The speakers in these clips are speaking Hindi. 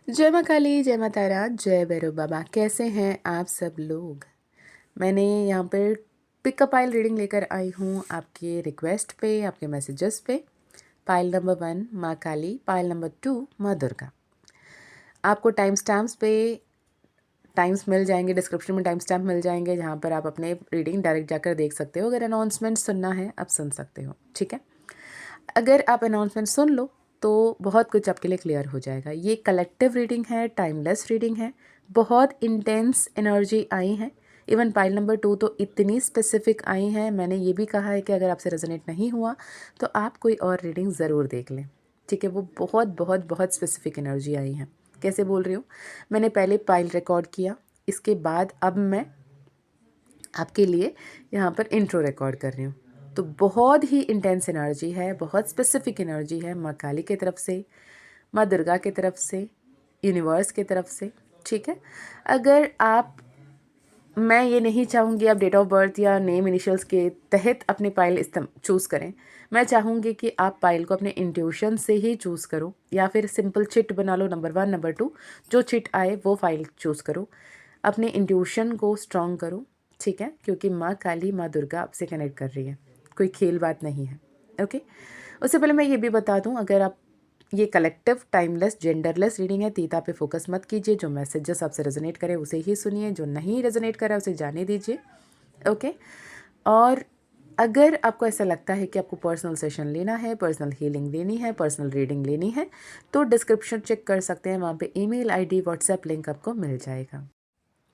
जय माँ काली, जय माँ तारा, जय भैरव बाबा। कैसे हैं आप सब लोग? मैंने यहाँ पर पिकअप पाइल रीडिंग लेकर आई हूँ आपके रिक्वेस्ट पे, आपके मैसेजेस पे। पाइल नंबर 1 माँ काली, पाइल नंबर 2 माँ दुर्गा। आपको टाइम स्टैम्प्स पे टाइम्स मिल जाएंगे, डिस्क्रिप्शन में टाइम स्टैम्प मिल जाएंगे, जहाँ पर आप अपने रीडिंग डायरेक्ट जाकर देख सकते हो। अगर अनाउंसमेंट सुनना है आप सुन सकते हो, ठीक है। अगर आप अनाउंसमेंट सुन लो तो बहुत कुछ आपके लिए क्लियर हो जाएगा। ये कलेक्टिव रीडिंग है, टाइमलेस रीडिंग है। बहुत इंटेंस एनर्जी आई है। इवन पाइल नंबर 2 तो इतनी स्पेसिफिक आई हैं। मैंने ये भी कहा है कि अगर आपसे रेजोनेट नहीं हुआ तो आप कोई और रीडिंग ज़रूर देख लें, ठीक है। वो बहुत बहुत बहुत स्पेसिफिक एनर्जी आई है। कैसे बोल रही हूँ, मैंने पहले पाइल रिकॉर्ड किया, इसके बाद अब मैं आपके लिए यहाँ पर इंट्रो रिकॉर्ड कर रही हूँ। तो बहुत ही इंटेंस एनर्जी है, बहुत स्पेसिफिक एनर्जी है माँ काली की तरफ से, माँ दुर्गा की तरफ से, यूनिवर्स की तरफ से, ठीक है। अगर आप, मैं ये नहीं चाहूँगी आप डेट ऑफ बर्थ या नेम इनिशियल्स के तहत अपनी पाइल चूज़ करें। मैं चाहूँगी कि आप पाइल को अपने इंट्यूशन से ही चूज़ करो, या फिर सिंपल चिट बना लो, नंबर 1 नंबर 2 जो चिट आए वो फाइल चूज़ करो। अपने इंट्यूशन को स्ट्रॉन्ग करो, ठीक है, क्योंकि माँ काली, माँ दुर्गा आपसे कनेक्ट कर रही है, कोई खेल बात नहीं है। ओके, उससे पहले मैं ये भी बता दूँ, अगर आप, ये कलेक्टिव टाइमलेस जेंडरलेस रीडिंग है। तीता पे फोकस मत कीजिए, जो मैसेजेस आपसे रेजोनेट करे उसे ही सुनिए, जो नहीं रेजोनेट करा उसे जाने दीजिए। ओके, और अगर आपको ऐसा लगता है कि आपको पर्सनल सेशन लेना है, पर्सनल हीलिंग लेनी है, पर्सनल रीडिंग लेनी है, तो डिस्क्रिप्शन चेक कर सकते हैं, वहाँ पे ईमेल आईडी व्हाट्सएप लिंक आपको मिल जाएगा।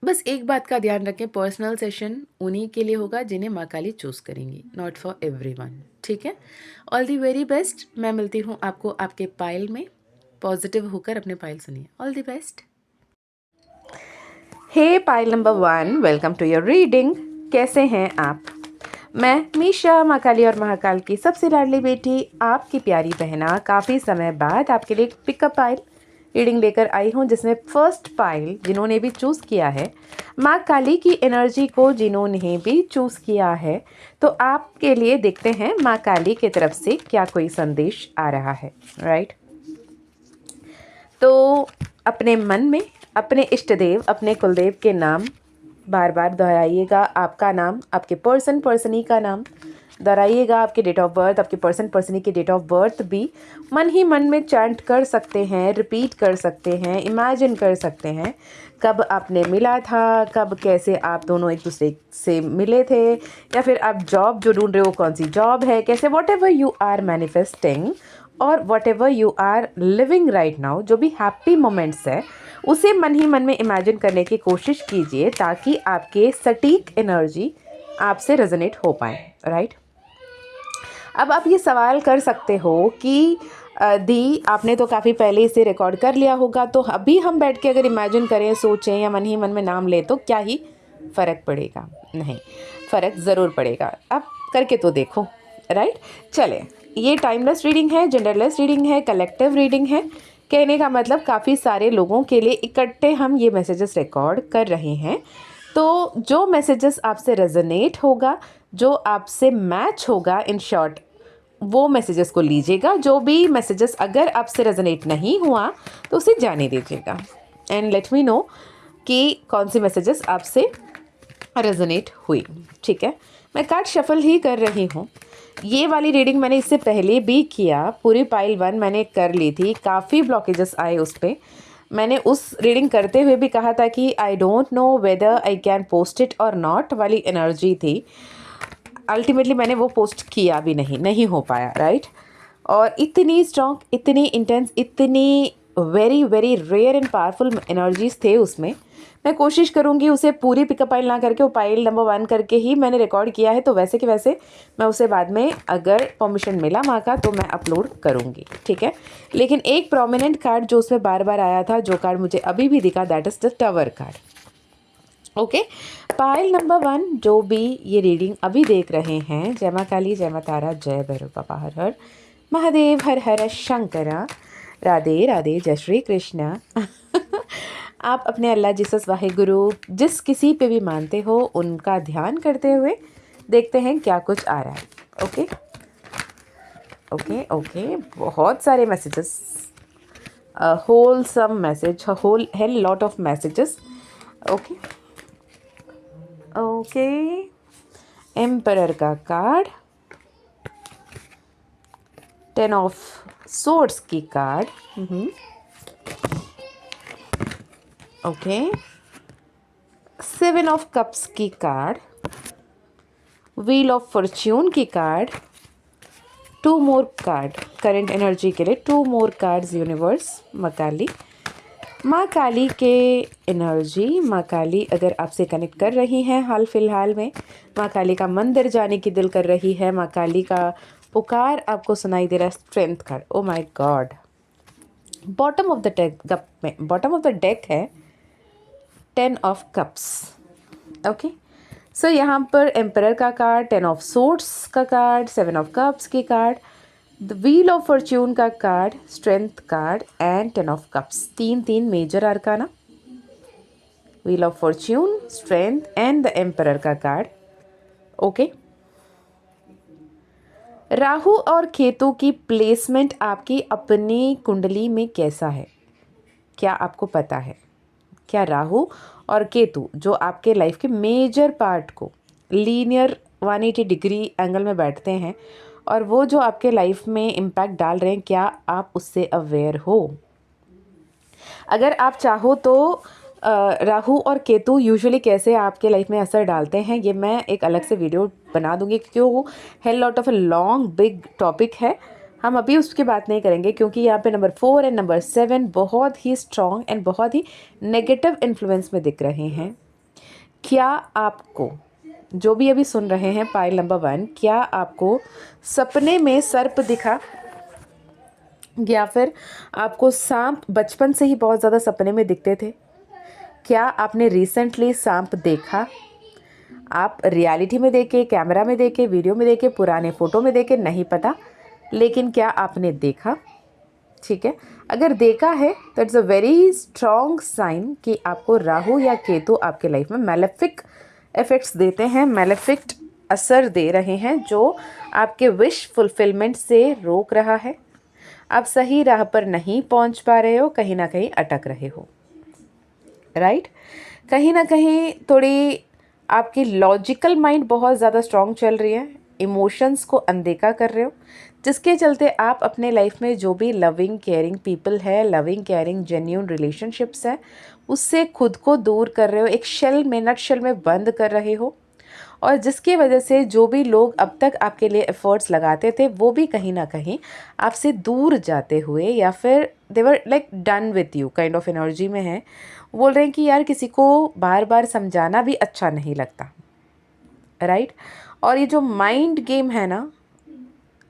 बस एक बात का ध्यान रखें, पर्सनल सेशन उन्हीं के लिए होगा जिन्हें माँ काली चूज़ करेंगी, नॉट फॉर एवरीवन, ठीक है। All the very best. मैं मिलती हूँ आपको आपके पाइल में। पॉजिटिव होकर अपने पाइल सुनिए। All the best. Hey pile number 1, welcome to your reading. कैसे हैं आप? मैं मीशा, माँ काली और महाकाल की सबसे लाडली बेटी, आपकी प्यारी बहना, काफ़ी समय बाद आपके लिए पिकअप पाइल रीडिंग लेकर आई हूँ, जिसमें फर्स्ट पाइल जिन्होंने भी चूज़ किया है, माँ काली की एनर्जी को जिन्होंने भी चूज़ किया है, तो आपके लिए देखते हैं माँ काली की तरफ से क्या कोई संदेश आ रहा है, राइट। तो अपने मन में अपने इष्ट देव, अपने कुलदेव के नाम बार बार दोहराइएगा। आपका नाम, आपके पर्सनी का नाम दोहराइएगा। आपके डेट ऑफ बर्थ, आपके पर्सनी की डेट ऑफ बर्थ भी मन ही मन में चैंट कर सकते हैं, रिपीट कर सकते हैं, इमेजिन कर सकते हैं। कब आपने मिला था, कब कैसे आप दोनों एक दूसरे से मिले थे, या फिर आप जॉब जो ढूंढ रहे हो कौन सी जॉब है, कैसे, whatever you are manifesting और whatever you are living right now, जो भी हैप्पी मोमेंट्स है उसे मन ही मन में इमेजिन करने की कोशिश कीजिए, ताकि आपके सटीक एनर्जी आपसे रेजोनेट हो पाए, राइट। अब आप ये सवाल कर सकते हो कि दी, आपने तो काफ़ी पहले इसे रिकॉर्ड कर लिया होगा, तो अभी हम बैठ के अगर इमेजिन करें, सोचें या मन ही मन में नाम लें तो क्या ही फ़र्क पड़ेगा? नहीं, फ़र्क ज़रूर पड़ेगा। आप करके तो देखो, राइट। चले, ये टाइमलेस रीडिंग है, जेंडरलेस रीडिंग है, कलेक्टिव रीडिंग है। कहने का मतलब काफ़ी सारे लोगों के लिए इकट्ठे हम ये मैसेजेस रिकॉर्ड कर रहे हैं। तो जो मैसेजेस आपसे रेजोनेट होगा, जो आपसे मैच होगा, इन शॉर्ट वो मैसेजेस को लीजिएगा। जो भी मैसेजेस अगर आपसे रेजोनेट नहीं हुआ तो उसे जाने दीजिएगा, एंड लेट मी नो कि कौन सी मैसेजेस आपसे रेजोनेट हुई, ठीक है। मैं कार्ड शफल ही कर रही हूँ। ये वाली रीडिंग मैंने इससे पहले भी किया, पूरी पाइल 1 मैंने कर ली थी, काफ़ी ब्लॉकेजेस आए उस पर। मैंने उस रीडिंग करते हुए भी कहा था कि I don't know whether I can post it और नॉट वाली एनर्जी थी। अल्टीमेटली मैंने वो पोस्ट किया भी नहीं हो पाया, राइट। और इतनी स्ट्रॉन्ग, इतनी इंटेंस, इतनी very very rare and powerful energies थे उसमें। मैं कोशिश करूँगी उसे पूरी पिकअप पाइल ना करके, वो पाइल नंबर 1 करके ही मैंने रिकॉर्ड किया है, तो वैसे के वैसे मैं उसे बाद में अगर परमिशन मिला माँ का तो मैं अपलोड करूँगी, ठीक है। लेकिन एक प्रोमिनेंट कार्ड जो उसमें बार बार आया था, जो कार्ड मुझे अभी भी दिखा, that is the tower card. Okay, pile number 1 जो भी ये रीडिंग अभी देख रहे हैं, जय माँ काली, जय माँ तारा, जय भैरव बाबा, हर हर महादेव, हर हर शंकरा, राधे राधे, जय श्री कृष्णा। आप अपने अल्लाह, जीसस, वाहेगुरु, जिस किसी पे भी मानते हो उनका ध्यान करते हुए देखते हैं क्या कुछ आ रहा है। ओके ओके ओके, बहुत सारे messages a wholesome message, a whole hell lot of messages. Okay. Okay. Emperor का कार्ड, 10 ऑफ सोर्ड्स की कार्ड, ओके, 7 ऑफ कप्स की कार्ड, व्हील ऑफ फॉर्च्यून की कार्ड, 2 मोर कार्ड करंट एनर्जी के लिए, 2 मोर कार्ड्स यूनिवर्स। माँ काली के एनर्जी, माँ काली अगर आपसे कनेक्ट कर रही हैं हाल फिलहाल में, माँ काली का मंदिर जाने की दिल कर रही है, माँ काली का पुकार आपको सुनाई दे रहा है। Strength card, oh my God, bottom of the deck में, बॉटम ऑफ द डेक है 10 ऑफ कप्स। ओके, सो यहाँ पर एम्परर का कार्ड, 10 ऑफ सोर्ड्स का कार्ड, 7 ऑफ कप्स की card, the wheel of fortune का card, strength card and 10 of cups. तीन major arcana, wheel of fortune, strength and the emperor का कार्ड। ओके, राहु और केतु की प्लेसमेंट आपकी अपनी कुंडली में कैसा है, क्या आपको पता है? क्या राहु और केतु जो आपके लाइफ के मेजर पार्ट को लीनियर 180 डिग्री एंगल में बैठते हैं और वो जो आपके लाइफ में इम्पैक्ट डाल रहे हैं, क्या आप उससे अवेयर हो? अगर आप चाहो तो राहु और केतु यूजुअली कैसे आपके लाइफ में असर डालते हैं, ये मैं एक अलग से वीडियो बना दूंगी, क्योंकि वो hell lot of a long big topic है। हम अभी उसकी बात नहीं करेंगे, क्योंकि यहाँ पे नंबर 4 एंड नंबर 7 बहुत ही स्ट्रॉन्ग एंड बहुत ही नेगेटिव इन्फ्लुएंस में दिख रहे हैं। क्या आपको, जो भी अभी सुन रहे हैं पाइल नंबर 1, क्या आपको सपने में सर्प दिखा, या फिर आपको सांप बचपन से ही बहुत ज़्यादा सपने में दिखते थे? क्या आपने रिसेंटली सांप देखा? आप रियलिटी में देखे, कैमरा में देखे, वीडियो में देखे, पुराने फ़ोटो में देखे, नहीं पता, लेकिन क्या आपने देखा? ठीक है, अगर देखा है तो it's a very strong sign कि आपको राहु या केतु आपके लाइफ में मैलेफिक इफेक्ट्स देते हैं, मैलेफिक असर दे रहे हैं, जो आपके विश फुलफिलमेंट से रोक रहा है। आप सही राह पर नहीं पहुंच पा रहे हो, कहीं ना कहीं अटक रहे हो, राइट? कहीं ना कहीं थोड़ी आपकी लॉजिकल माइंड बहुत ज़्यादा स्ट्रॉन्ग चल रही है, इमोशंस को अनदेखा कर रहे हो, जिसके चलते आप अपने लाइफ में जो भी लविंग केयरिंग पीपल है, लविंग केयरिंग जेन्यून रिलेशनशिप्स है, उससे खुद को दूर कर रहे हो, एक शेल में, नट शेल में बंद कर रहे हो, और जिसकी वजह से जो भी लोग अब तक आपके लिए एफर्ट्स लगाते थे वो भी कहीं ना कहीं आपसे दूर जाते हुए, या फिर they're like done with you kind of energy में है। बोल रहे हैं कि यार किसी को बार बार समझाना भी अच्छा नहीं लगता, राइट? और ये जो माइंड गेम है ना,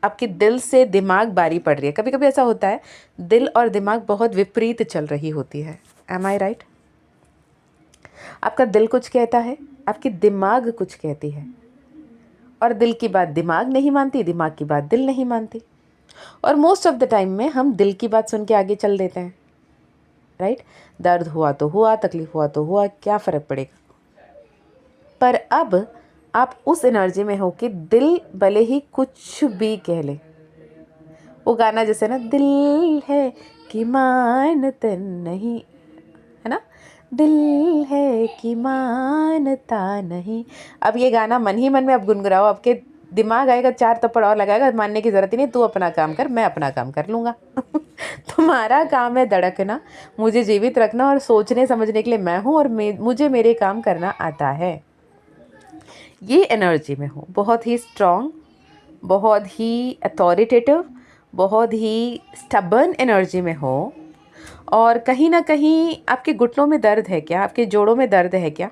आपके दिल से दिमाग बारी पड़ रही है। कभी कभी ऐसा होता है, दिल और दिमाग बहुत विपरीत चल रही होती है। एम आई राइट? आपका दिल कुछ कहता है, आपकी दिमाग कुछ कहती है, और दिल की बात दिमाग नहीं मानती, दिमाग की बात दिल नहीं मानती, और मोस्ट ऑफ द टाइम में हम दिल की बात सुन के आगे चल देते हैं, राइट? दर्द हुआ तो हुआ, तकलीफ हुआ तो हुआ, क्या फ़र्क पड़ेगा। पर अब आप उस एनर्जी में हो कि दिल भले ही कुछ भी कह ले, वो गाना जैसे ना, दिल है कि मानता नहीं, है ना, दिल है कि मानता नहीं। अब ये गाना मन ही मन में आप गुनगुनाओ, आपके दिमाग आएगा 4 थप्पड़ और लगाएगा, मानने की ज़रूरत ही नहीं, तू अपना काम कर, मैं अपना काम कर लूँगा। तुम्हारा काम है धड़कना, मुझे जीवित रखना, और सोचने समझने के लिए मैं हूँ, और मुझे मेरे काम करना आता है। ये एनर्जी में हो, बहुत ही स्ट्रॉन्ग, बहुत ही अथॉरिटेटिव, बहुत ही स्टबर्न एनर्जी में हो, और कहीं ना कहीं आपके घुटनों में दर्द है क्या, आपके जोड़ों में दर्द है क्या?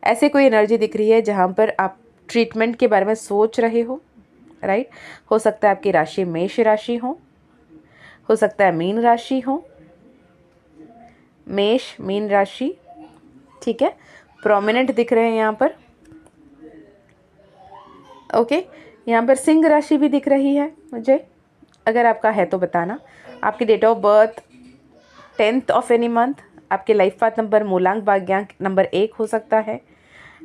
ऐसे कोई एनर्जी दिख रही है जहाँ पर आप ट्रीटमेंट के बारे में सोच रहे हो, राइट? हो सकता है आपकी राशि मेष राशि हो सकता है मीन राशि हो, मेष मीन राशि, ठीक है, प्रोमिनेंट दिख रहे हैं यहाँ पर। ओके, यहाँ पर सिंह राशि भी दिख रही है मुझे, अगर आपका है तो बताना। आपकी date of birth 10th of any month, आपके लाइफ पाथ नंबर मूलांक भाग्यांक नंबर 1 हो सकता है,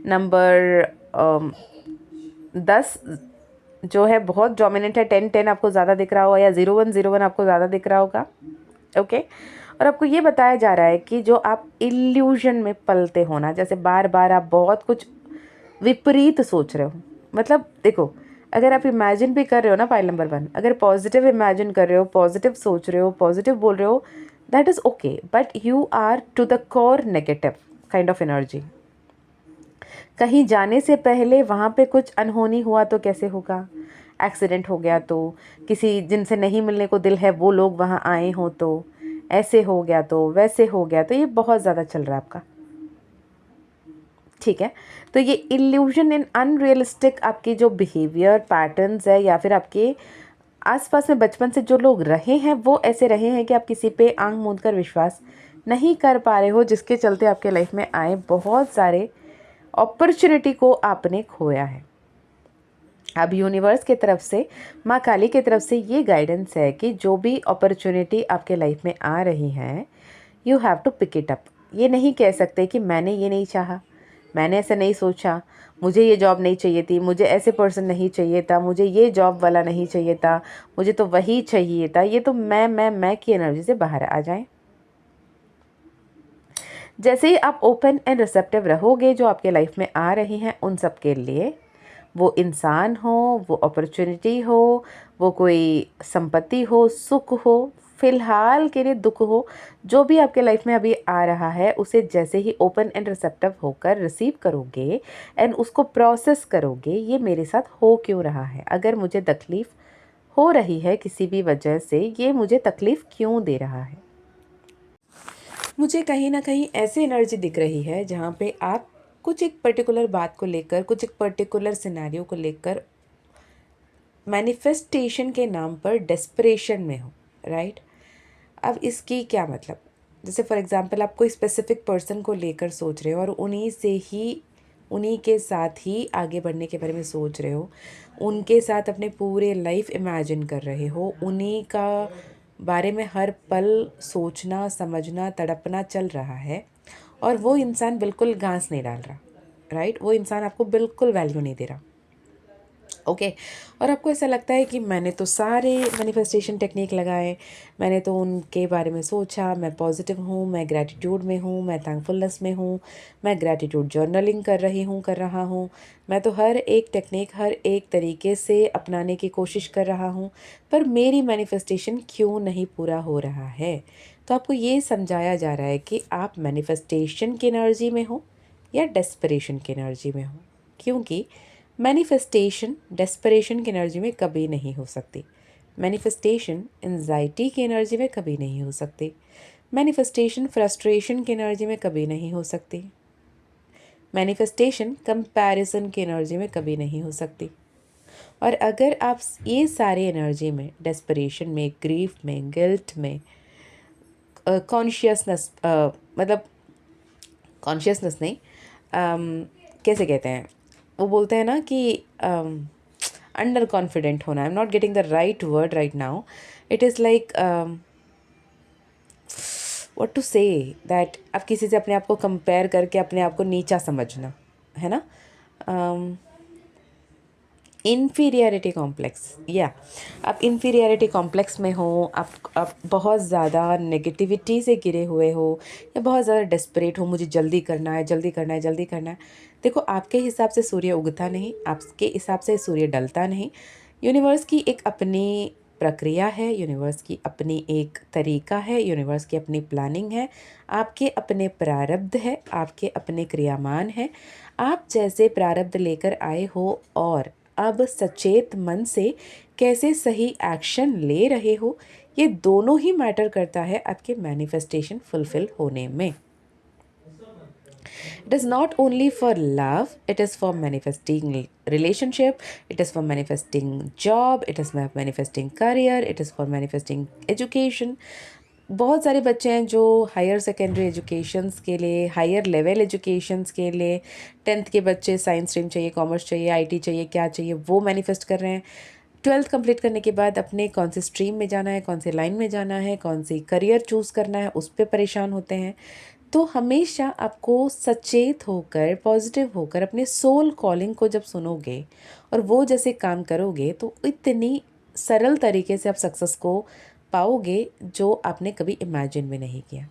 नंबर 10 जो है बहुत डोमिनेंट है, 10 10 आपको ज़्यादा दिख रहा होगा, या 01 01 आपको ज़्यादा दिख रहा होगा, ओके। और आपको ये बताया जा रहा है कि जो आप इल्यूजन में पलते हो ना, जैसे बार बार आप बहुत कुछ विपरीत सोच रहे हो, मतलब देखो, अगर आप इमेजिन भी कर रहे हो ना, फाइल नंबर 1, अगर पॉजिटिव इमेजिन कर रहे हो, पॉजिटिव सोच रहे हो, पॉजिटिव बोल रहे हो, that is okay, but you are to the core negative kind of energy. कहीं जाने से पहले वहाँ पे कुछ अनहोनी हुआ तो कैसे होगा, एक्सीडेंट हो गया तो, किसी जिनसे नहीं मिलने को दिल है वो लोग वहाँ आए हों तो, ऐसे हो गया तो, वैसे हो गया तो, ये बहुत ज़्यादा चल रहा है आपका, ठीक है। तो ये इल्यूजन इन अनरियलिस्टिक आपकी जो बिहेवियर पैटर्न्स है, या फिर आपके आसपास में बचपन से जो लोग रहे हैं वो ऐसे रहे हैं कि आप किसी पे आंख मूंद कर विश्वास नहीं कर पा रहे हो, जिसके चलते आपके लाइफ में आए बहुत सारे अपॉर्चुनिटी को आपने खोया है। अब यूनिवर्स की तरफ से, माँ काली की तरफ से ये गाइडेंस है कि जो भी अपॉर्चुनिटी आपके लाइफ में आ रही है, you have to pick it up. ये नहीं कह सकते कि मैंने ये नहीं चाहा, मैंने ऐसा नहीं सोचा, मुझे ये जॉब नहीं चाहिए थी, मुझे ऐसे पर्सन नहीं चाहिए था, मुझे ये जॉब वाला नहीं चाहिए था, मुझे तो वही चाहिए था। ये तो मैं की एनर्जी से बाहर आ जाएं। जैसे ही आप ओपन एंड रिसेप्टिव रहोगे जो आपके लाइफ में आ रही हैं उन सब के लिए, वो इंसान हो, वो अपॉर्चुनिटी हो, वो कोई संपत्ति हो, सुख हो, फिलहाल के लिए दुख हो, जो भी आपके लाइफ में अभी आ रहा है, उसे जैसे ही ओपन एंड रिसेप्टिव होकर रिसीव करोगे एंड उसको प्रोसेस करोगे, ये मेरे साथ हो क्यों रहा है, अगर मुझे तकलीफ़ हो रही है किसी भी वजह से, ये मुझे तकलीफ़ क्यों दे रहा है। मुझे कहीं ना कहीं ऐसी एनर्जी दिख रही है जहाँ पे आप कुछ एक पर्टिकुलर बात को लेकर, कुछ एक पर्टिकुलर सिनेरियो को लेकर मैनिफेस्टेशन के नाम पर डेस्परेशन में हो, राइट। अब इसकी क्या मतलब, जैसे फॉर एग्जांपल आप कोई स्पेसिफिक पर्सन को लेकर सोच रहे हो और उन्हीं से ही, उन्हीं के साथ ही आगे बढ़ने के बारे में सोच रहे हो, उनके साथ अपने पूरे लाइफ इमेजिन कर रहे हो, उन्हीं का बारे में हर पल सोचना, समझना, तड़पना चल रहा है, और वो इंसान बिल्कुल घास नहीं डाल रहा, राइट। वो इंसान आपको बिल्कुल वैल्यू नहीं दे रहा, ओके। और आपको ऐसा लगता है कि मैंने तो सारे मैनिफेस्टेशन टेक्निक लगाए, मैंने तो उनके बारे में सोचा, मैं पॉजिटिव हूँ, मैं ग्रैटिट्यूड में हूँ, मैं थैंकफुलनेस में हूँ, मैं ग्रैटिट्यूड जर्नलिंग कर रहा हूँ, मैं तो हर एक टेक्निक, हर एक तरीके से अपनाने की कोशिश कर रहा हूँ, पर मेरी मैनिफेस्टेशन क्यों नहीं पूरा हो रहा है। तो आपको ये समझाया जा रहा है कि आप मैनिफेस्टेशन की एनर्जी में हो या डेस्परेशन की एनर्जी में हो, क्योंकि मैनिफेस्टेशन डेस्परेशन की एनर्जी में कभी नहीं हो सकती, मैनिफेस्टेशन एंजाइटी की एनर्जी में कभी नहीं हो सकती, मैनिफेस्टेशन फ्रस्ट्रेशन की एनर्जी में कभी नहीं हो सकती, मैनिफेस्टेशन कंपैरिजन की एनर्जी में कभी नहीं हो सकती। और अगर आप ये सारे एनर्जी में, डेस्परेशन में, ग्रीफ में, गिल्ट में, कॉन्शियसनेस, मतलब कॉन्शियसनेस नहीं, कैसे कहते हैं, वो बोलते हैं ना कि अंडर कॉन्फिडेंट होना, I am not getting the right word right now, it is like what to say, that आप किसी से अपने आप को कंपेयर करके अपने आप को नीचा समझना, है ना, इन्फीरियरिटी कॉम्प्लेक्स, या आप इन्फीरियरिटी कॉम्प्लेक्स में हो, आप बहुत ज़्यादा नेगेटिविटी से घिरे हुए हो, या बहुत ज़्यादा डेस्परेट हो, मुझे जल्दी करना है, जल्दी करना है, जल्दी करना है। देखो, आपके हिसाब से सूर्य उगता नहीं, आपके हिसाब से सूर्य डलता नहीं। यूनिवर्स की एक अपनी प्रक्रिया है, यूनिवर्स की अपनी एक तरीका है, यूनिवर्स की अपनी प्लानिंग है, आपके अपने प्रारब्ध है, आपके अपने क्रियामान है। आप जैसे प्रारब्ध लेकर आए हो और अब सचेत मन से कैसे सही एक्शन ले रहे हो, ये दोनों ही मैटर करता है आपके मैनिफेस्टेशन फुलफिल होने में। It is not only for love, it is for manifesting relationship, it is for manifesting job, it is for manifesting career, it is for manifesting education. बहुत सारे बच्चे हैं जो हायर सेकेंडरी एजुकेशंस के लिए, हायर लेवल एजुकेशंस के लिए, 10th के बच्चे साइंस स्ट्रीम चाहिए, कॉमर्स चाहिए, आईटी चाहिए, क्या चाहिए वो मैनिफेस्ट कर रहे हैं। 12th कंप्लीट करने के बाद अपने कौन सी स्ट्रीम में जाना है, कौन सी लाइन में जाना है, कौन सी करियर चूज़ करना है, उस पर परेशान होते हैं। तो हमेशा आपको सचेत होकर, पॉजिटिव होकर अपने सोल कॉलिंग को जब सुनोगे और वो जैसे काम करोगे तो इतनी सरल तरीके से आप सक्सेस को पाओगे जो आपने कभी इमेजिन भी नहीं किया।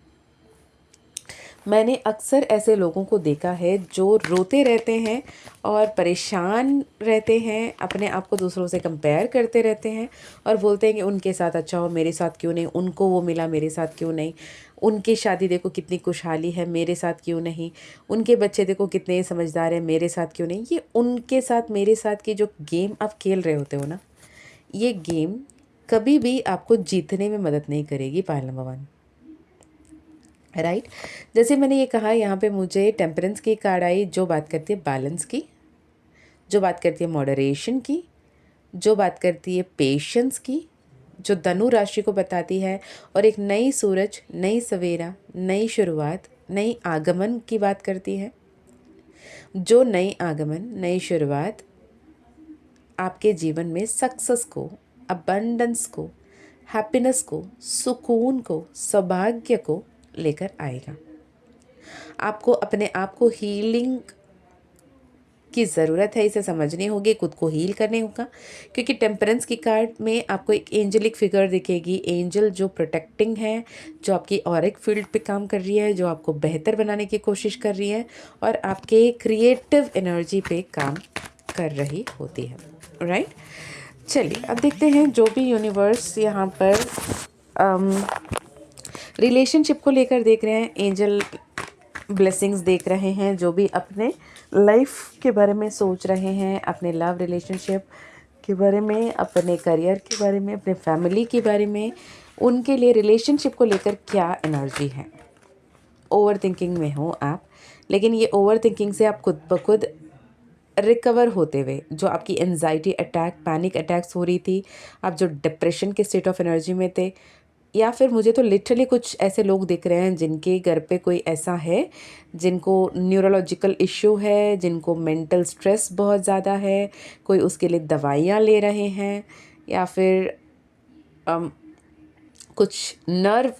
मैंने अक्सर ऐसे लोगों को देखा है जो रोते रहते हैं और परेशान रहते हैं, अपने आप को दूसरों से कंपेयर करते रहते हैं और बोलते हैं कि उनके साथ अच्छा हो, मेरे साथ क्यों नहीं, उनको वो मिला मेरे साथ क्यों नहीं, उनकी शादी देखो कितनी खुशहाली है मेरे साथ क्यों नहीं, उनके बच्चे देखो कितने समझदार हैं मेरे साथ क्यों नहीं। ये उनके साथ मेरे साथ की जो गेम आप खेल रहे होते हो ना, ये गेम कभी भी आपको जीतने में मदद नहीं करेगी। Point number 1, right. जैसे मैंने ये कहा, यहाँ पे मुझे टेम्परेंस की कार्ड आई जो बात करती है बैलेंस की, जो बात करती है मॉडरेशन की, जो बात करती है पेशेंस की, जो धनु राशि को बताती है, और एक नई सूरज, नई सवेरा, नई शुरुआत, नई आगमन की बात करती है। जो नई आगमन, नई शुरुआत आपके जीवन में सक्सेस को, अबंडेंस को, हैप्पीनेस को, सुकून को, सौभाग्य को लेकर आएगा। आपको अपने आप को हीलिंग की ज़रूरत है, इसे समझनी होगी, खुद को हील करने होगा, क्योंकि टेम्परेंस की कार्ड में आपको एक एंजलिक फिगर दिखेगी, एंजल जो प्रोटेक्टिंग है, जो आपकी ऑरिक फील्ड पे काम कर रही है, जो आपको बेहतर बनाने की कोशिश कर रही है और आपके क्रिएटिव एनर्जी पे काम कर रही होती है, राइट। चलिए अब देखते हैं जो भी यूनिवर्स यहाँ पर रिलेशनशिप को लेकर देख रहे हैं, एंजल ब्लेसिंग्स देख रहे हैं, जो भी अपने लाइफ के बारे में सोच रहे हैं, अपने लव रिलेशनशिप के बारे में, अपने करियर के बारे में, अपने फैमिली के बारे में, उनके लिए रिलेशनशिप को लेकर क्या एनर्जी है। ओवर थिंकिंग में हो आप, लेकिन ये ओवर थिंकिंग से आप खुद ब खुद रिकवर होते हुए, जो आपकी एनजाइटी अटैक, पैनिक अटैक्स हो रही थी, आप जो डिप्रेशन के स्टेट ऑफ एनर्जी में थे, या फिर मुझे तो लिटरली कुछ ऐसे लोग दिख रहे हैं जिनके घर पे कोई ऐसा है जिनको न्यूरोलॉजिकल इश्यू है, जिनको मेंटल स्ट्रेस बहुत ज़्यादा है, कोई उसके लिए दवाइयाँ ले रहे हैं, या फिर कुछ नर्व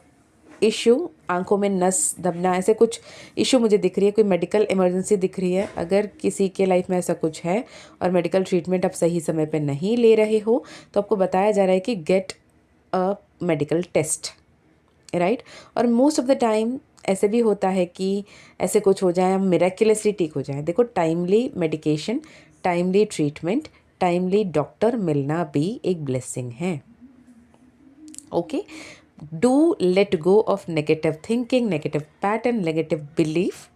इशू, आंखों में नस दबना, ऐसे कुछ इशू मुझे दिख रही है, कोई मेडिकल इमरजेंसी दिख रही है। अगर किसी के लाइफ में ऐसा कुछ है और मेडिकल ट्रीटमेंट आप सही समय पे नहीं ले रहे हो, तो आपको बताया जा रहा है कि get a medical test, right. और मोस्ट ऑफ द टाइम ऐसे भी होता है कि ऐसे कुछ हो जाए, हम मिरेक्युलसली ठीक हो जाए। देखो, timely medication, timely treatment, timely doctor मिलना भी एक ब्लेसिंग है। Okay, do let go of negative thinking, negative pattern, negative belief.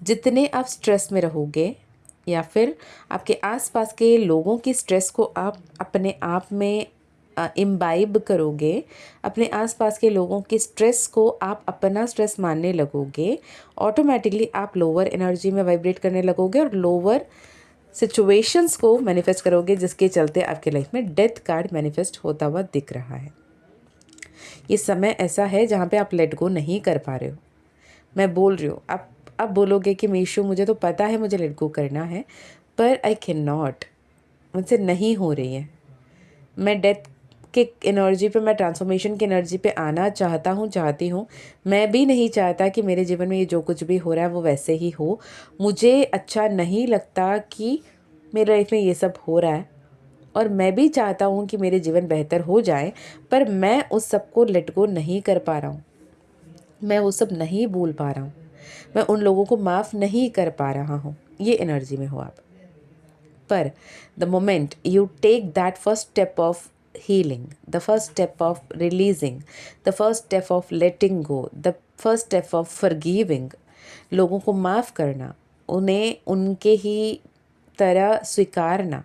जितने आप स्ट्रेस में रहोगे या फिर आपके आसपास के लोगों की स्ट्रेस को आप अपने आप में इम्बाइब करोगे, अपने आसपास के लोगों की स्ट्रेस को आप अपना स्ट्रेस मानने लगोगे, ऑटोमेटिकली आप लोअर एनर्जी में वाइब्रेट करने लगोगे और लोअर सिचुएशंस को मैनिफेस्ट करोगे, जिसके चलते आपके लाइफ में डेथ कार्ड मैनिफेस्ट होता हुआ दिख रहा है। ये समय ऐसा है जहाँ पे आप लेट गो नहीं कर पा रहे हो। मैं बोल रही हूँ, आप बोलोगे कि मीशू मुझे तो पता है मुझे लेट गो करना है, पर आई कैन नॉट, मुझसे नहीं हो रही है। मैं डेथ के एनर्जी पे, मैं ट्रांसफॉर्मेशन की एनर्जी पे आना चाहती हूँ। मैं भी नहीं चाहता कि मेरे जीवन में ये जो कुछ भी हो रहा है वो वैसे ही हो। मुझे अच्छा नहीं लगता कि मेरे लाइफ में ये सब हो रहा है, और मैं भी चाहता हूँ कि मेरे जीवन बेहतर हो जाए, पर मैं उस सब को लेट गो नहीं कर पा रहा हूँ। मैं वो सब नहीं भूल पा रहा हूँ, मैं उन लोगों को माफ़ नहीं कर पा रहा हूँ। ये एनर्जी में हो आप। पर the moment you take that first step of healing, the first step of releasing, the first step of letting go, the first step of forgiving, लोगों को माफ़ करना, उन्हें उनके ही तरह स्वीकारना,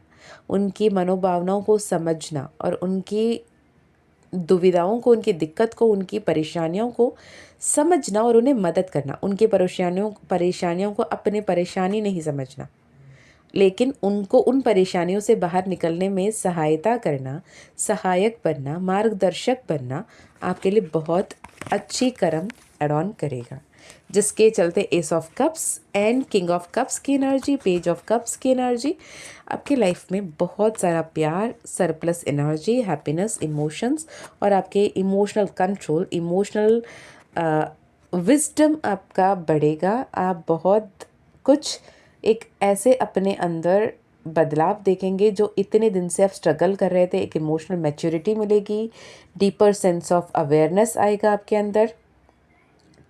उनकी मनोभावनाओं को समझना और उनकी दुविधाओं को, उनकी दिक्कत को, उनकी परेशानियों को समझना और उन्हें मदद करना। उनकी परेशानियों को अपने परेशानी नहीं समझना, लेकिन उनको उन परेशानियों से बाहर निकलने में सहायता करना, सहायक बनना, मार्गदर्शक बनना आपके लिए बहुत अच्छी कर्म एड ऑन करेगा, जिसके चलते S of cups and king of cups की एनर्जी, पेज ऑफ कप्स की एनर्जी आपके लाइफ में बहुत सारा प्यार, सरप्लस एनर्जी, हैप्पीनेस, इमोशंस और आपके इमोशनल कंट्रोल, इमोशनल विजडम आपका बढ़ेगा। आप बहुत कुछ एक ऐसे अपने अंदर बदलाव देखेंगे, जो इतने दिन से आप स्ट्रगल कर रहे थे। एक इमोशनल मैच्योरिटी मिलेगी, डीपर सेंस ऑफ अवेयरनेस आएगा आपके अंदर,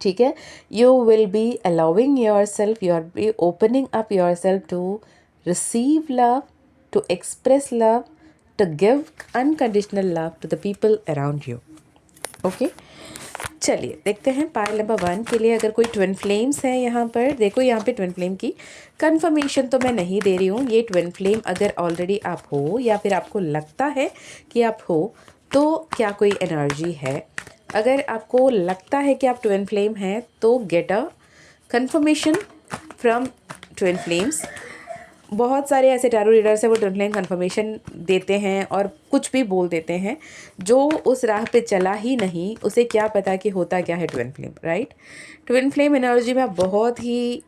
ठीक है। You will be allowing yourself, you are be opening up yourself to receive love, to express love, to give unconditional love to the people around you. Okay, चलिए देखते हैं पायल नंबर 1 के लिए। अगर कोई ट्विन फ्लेम्स है यहाँ पर, देखो यहाँ पे ट्विन फ्लेम की कंफर्मेशन तो मैं नहीं दे रही हूँ। ये ट्विन फ्लेम अगर ऑलरेडी आप हो या फिर आपको लगता है कि आप हो, तो क्या कोई एनर्जी है। अगर आपको लगता है कि आप ट्विन फ्लेम हैं तो get a confirmation from twin flames. बहुत सारे ऐसे टैरो रीडर्स हैं वो ट्विन फ्लेम कन्फर्मेशन देते हैं और कुछ भी बोल देते हैं। जो उस राह पे चला ही नहीं, उसे क्या पता कि होता क्या है twin flame, right. Twin flame energy में आप बहुत ही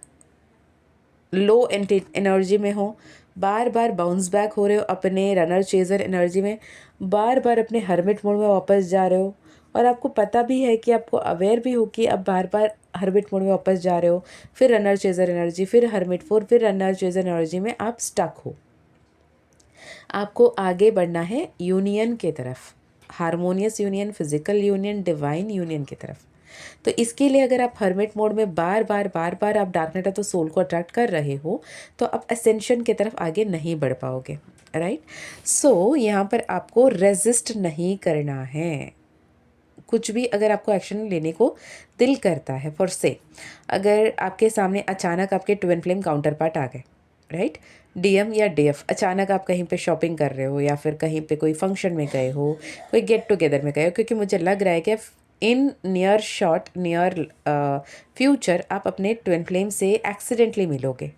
लो एनर्जी में हो, बार बार बाउंस बैक हो रहे हो अपने रनर चेजर एनर्जी में, बार बार अपने हर्मिट मोड में वापस जा रहे हो, और आपको पता भी है कि आपको अवेयर भी हो कि अब बार बार हर्मिट मोड में वापस जा रहे हो, फिर रनर चेजर एनर्जी, फिर हर्मिट फोर, फिर रनर चेजर एनर्जी में आप स्टक हो। आपको आगे बढ़ना है यूनियन के तरफ, harmonious union, physical union, divine union की तरफ। तो इसके लिए अगर आप हर्मिट मोड में बार बार आप dark night of the soul को अट्रैक्ट कर रहे हो, तो आप असेंशन की तरफ आगे नहीं बढ़ पाओगे, राइट। सो यहाँ पर आपको रेजिस्ट नहीं करना है। कुछ भी अगर आपको एक्शन लेने को दिल करता है, फॉर से अगर आपके सामने अचानक आपके ट्विन फ्लेम काउंटर पार्ट आ गए, राइट, डीएम या डीएफ, अचानक आप कहीं पे शॉपिंग कर रहे हो या फिर कहीं पे कोई फंक्शन में गए हो, कोई गेट टुगेदर में गए हो, क्योंकि मुझे लग रहा है कि in near short near future आप अपने ट्विन फ्लेम से एक्सीडेंटली मिलोगे,